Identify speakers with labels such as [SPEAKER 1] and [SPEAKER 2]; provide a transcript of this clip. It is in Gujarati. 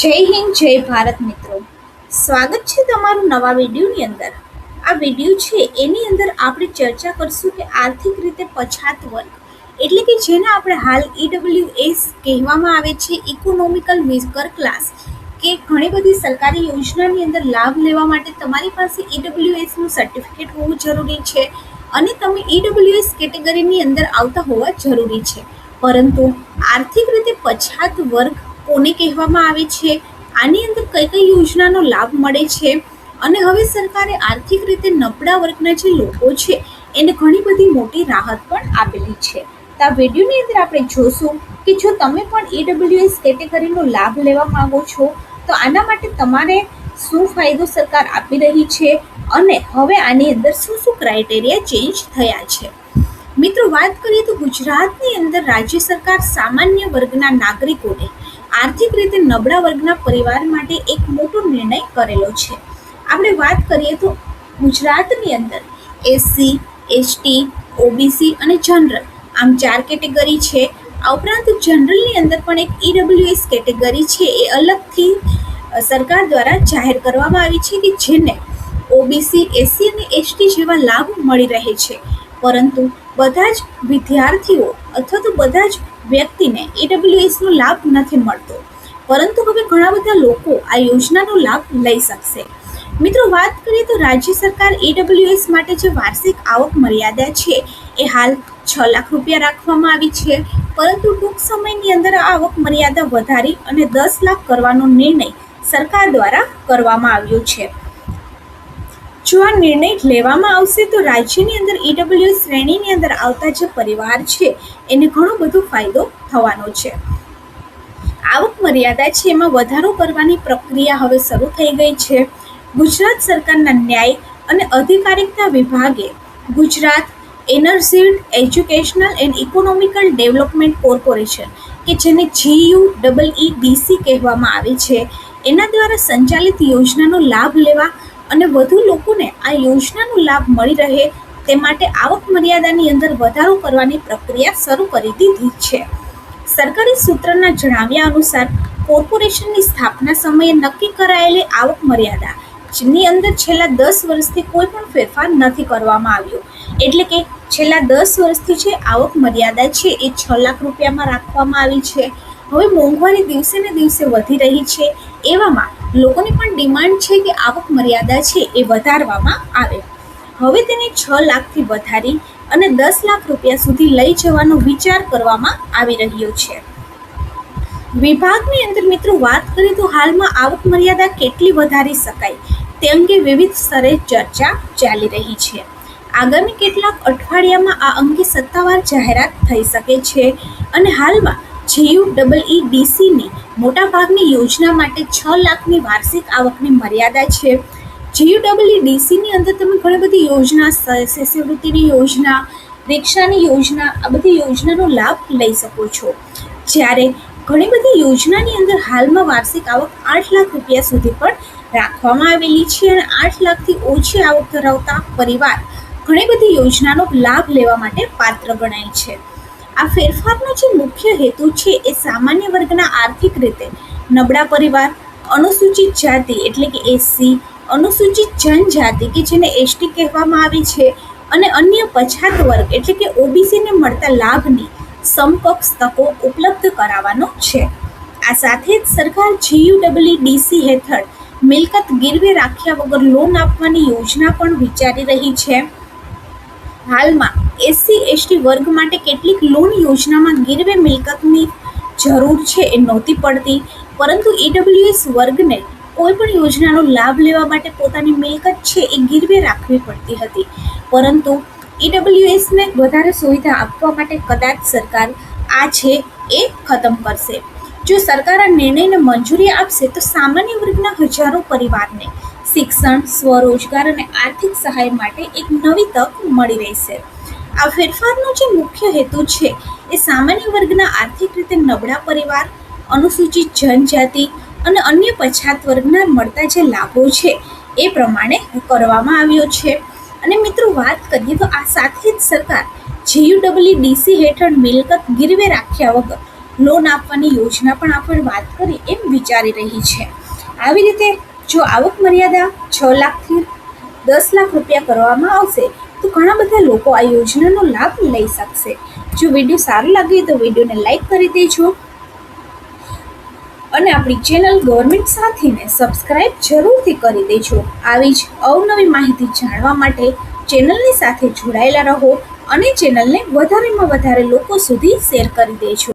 [SPEAKER 1] જય હિન્દ જય ભારત મિત્રો, સ્વાગત છે તમારું નવા વિડીયોની અંદર. આ વિડીયો છે એની અંદર આપણે ચર્ચા કરશું કે આર્થિક રીતે પછાત વર્ગ એટલે કે જેને આપણે હાલ ઈડબ્લ્યુએસ કહેવામાં આવે છે, ઇકોનોમિકલ વીકર ક્લાસ, કે ઘણી બધી સરકારી યોજનાની અંદર લાભ લેવા માટે તમારી પાસે ઈડબ્લ્યુએસનું સર્ટિફિકેટ હોવું જરૂરી છે અને તમે ઈડબ્લ્યુએસ કેટેગરીની અંદર આવતા હોવા જરૂરી છે. પરંતુ આર્થિક રીતે પછાત વર્ગ કોને કહેવામાં આવે છે, આની અંદર કઈ કઈ યોજનાનો લાભ મળે છે અને હવે સરકારે આર્થિક રીતે નબળા વર્ગના જે લોકો છે એને ઘણી બધી મોટી રાહત પણ આપેલી છે. તો આ વિડીયોની અંદર આપણે જોશું કે જો તમે પણ ઈડબ્લ્યુએસ કેટેગરીનો લાભ લેવા માંગો છો તો આના માટે તમારે શું ફાયદો સરકાર આપી રહી છે અને હવે આની અંદર શું શું ક્રાઇટેરિયા ચેન્જ થયા છે. મિત્રો, વાત કરીએ તો ગુજરાતની અંદર રાજ્ય સરકાર સામાન્ય વર્ગના નાગરિકોને આર્થિક રીતે નબળા વર્ગના પરિવાર માટે એક મોટો નિર્ણય કરેલો છે. આપણે વાત કરીએ તો ગુજરાતની અંદર એસસી, એસટી, ઓબીસી અને જનરલ આમ 4 કેટેગરી છે. આ ઉપરાંત જનરલની અંદર પણ એક ઈડબ્લ્યુએસ કેટેગરી છે, એ અલગથી સરકાર દ્વારા જાહેર કરવામાં આવી છે કે જેને ઓબીસી, એસસી અને એસટી જેવા લાભ મળી રહે છે. પરંતુ બધા જ વિદ્યાર્થીઓ અથવા તો બધા જ વ્યક્તિને ઈડબ્લ્યુએસનો લાભ નથી મળતો, પરંતુ હવે ઘણા બધા લોકો આ યોજનાનો લાભ લઈ શકશે. મિત્રો, વાત કરીએ તો રાજ્ય સરકાર ઈડબ્લ્યુએસ માટે જે વાર્ષિક આવક મર્યાદા છે એ હાલ 6 લાખ રૂપિયા રાખવામાં આવી છે, પરંતુ ટૂંક સમયની અંદર આ આવક મર્યાદા વધારી અને 10 લાખ કરવાનો નિર્ણય સરકાર દ્વારા કરવામાં આવ્યો છે. જો આ નિર્ણય લેવામાં આવશે તો રાજ્યની અંદર ઈડબ્લ્યુએસ શ્રેણીની અંદર આવતા જે પરિવાર છે એને ઘણો બધો ફાયદો થવાનો છે. આવક મર્યાદા છે એમાં વધારો કરવાની પ્રક્રિયા હવે શરૂ થઈ ગઈ છે. ગુજરાત સરકારના ન્યાય અને અધિકારિતા વિભાગે ગુજરાત એનર્જીડ educational and economical development corporation, કે જેને GUEEDC કહેવામાં આવે છે, એના દ્વારા સંચાલિત યોજનાનો લાભ લેવા અને વધુ લોકોને આ યોજનાનો લાભ મળી રહે તે માટે આવક મર્યાદાની અંદર વધારો કરવાની પ્રક્રિયા શરૂ કરી દીધી છે. સરકારી સૂત્રના જણાવ્યા અનુસાર કોર્પોરેશનની સ્થાપના સમયે નક્કી કરાયેલી આવક મર્યાદા ની અંદર છેલ્લા 10 વર્ષથી કોઈ પણ ફેરફાર નથી કરવામાં આવ્યો. એટલે કે છેલ્લા 10 વર્ષથી જે આવક મર્યાદા છે એ 6 લાખ રૂપિયામાં રાખવામાં આવી છે. હવે મોંઘવારી દિવસે ને દિવસે વધી રહી છે, એવામાં લોકોની પણ ડિમાન્ડ છે કે આવક મર્યાદા છે એ વધારવામાં આવે. હવે તેને 6 લાખથી વધારી અને 10 લાખ રૂપિયા સુધી લઈ જવાનો વિચાર કરવામાં આવી રહ્યો છે. વિભાગની અંદર મિત્રો વાત કરીએ તો હાલમાં આવક મર્યાદા કેટલી વધારી શકાય તે અંગે વિવિધ સ્તરે ચર્ચા ચાલી રહી છે. આગામી કેટલાક અઠવાડિયામાં આ અંગે સત્તાવાર જાહેરાત થઈ શકે છે અને હાલમાં GUEEDCની મોટાભાગની યોજના માટે 6 લાખની વાર્ષિક આવકની મર્યાદા છે. GUEEDCની અંદર તમે ઘણી બધી યોજના, શિષ્યવૃત્તિની યોજના, રિક્ષાની યોજના, આ બધી યોજનાનો લાભ લઈ શકો છો. જ્યારે ઘણી બધી યોજનાની અંદર હાલમાં વાર્ષિક આવક 8 લાખ રૂપિયા સુધી પણ રાખવામાં આવેલી છે અને 8 લાખથી ઓછી આવક ધરાવતા પરિવાર ઘણી બધી યોજનાનો લાભ લેવા માટે પાત્ર ગણાય છે. આ ફેરફારનો જે મુખ્ય હેતુ છે એ સામાન્ય વર્ગના આર્થિક રીતે નબળા પરિવાર, અનુસૂચિત જાતિ એટલે કે એસસી, અનુસૂચિત જનજાતિ કે જેને એસટી કહેવામાં આવે છે અને અન્ય પછાત વર્ગ એટલે કે ઓબીસીને મળતા લાભની સમકક્ષ તકો ઉપલબ્ધ કરાવવાનો છે. આ સાથે જ સરકાર GUEEDC હેઠળ મિલકત ગીરવે રાખ્યા વગર લોન આપવાની યોજના પણ વિચારી રહી છે. હાલમાં એસસી એસટી વર્ગ માટે કેટલીક લોન યોજનામાં ગીરવે મિલકતની જરૂર છે એ નહોતી પડતી, પરંતુ ઈડબ્લ્યુએસ વર્ગને કોઈ પણ યોજનાનો લાભ લેવા માટે પોતાની મિલકત છે એ ગીરવે રાખવી પડતી હતી. પરંતુ ઈડબ્લ્યુએસને વધારે સુવિધા આપવા માટે કદાચ સરકાર આ છે એ ખતમ કરશે. જો સરકાર આ નિર્ણયને મંજૂરી આપશે તો સામાન્ય વર્ગના હજારો પરિવારને શિક્ષણ, સ્વરોજગાર અને આર્થિક સહાય માટે એક નવી તક મળી રહેશે. આ ફેરફારનો જે મુખ્ય હેતુ છે એ સામાન્ય વર્ગના આર્થિક રીતે નબળા પરિવાર, અનુસૂચિત જનજાતિ અને અન્ય પછાત વર્ગના મળતા જે લાભો છે એ પ્રમાણે કરવામાં આવ્યો છે. અને મિત્રો, વાત કરીએ તો આ સાથે જ સરકાર GUEEDC હેઠળ મિલકત ગીરવે રાખ્યા વગર લોન આપવાની યોજના પણ આપણે વાત કરી એમ વિચારી રહી છે. આવી રીતે જો આવક મર્યાદા 6 લાખથી 10 લાખ રૂપિયા કરવામાં આવશે તો ઘણા બધા લોકો આ યોજનાનો લાભ લઈ શકશે. જો વિડીયો સારો લાગે તો વિડીયોને લાઈક કરી દેજો અને આપણી ચેનલ ગવર્મેન્ટ સાથીને સબસ્ક્રાઇબ જરૂરથી કરી દેજો. આવી જ અવનવી માહિતી જાણવા માટે ચેનલની સાથે જોડાયેલા રહો અને ચેનલને વધારેમાં વધારે લોકો સુધી શેર કરી દેજો.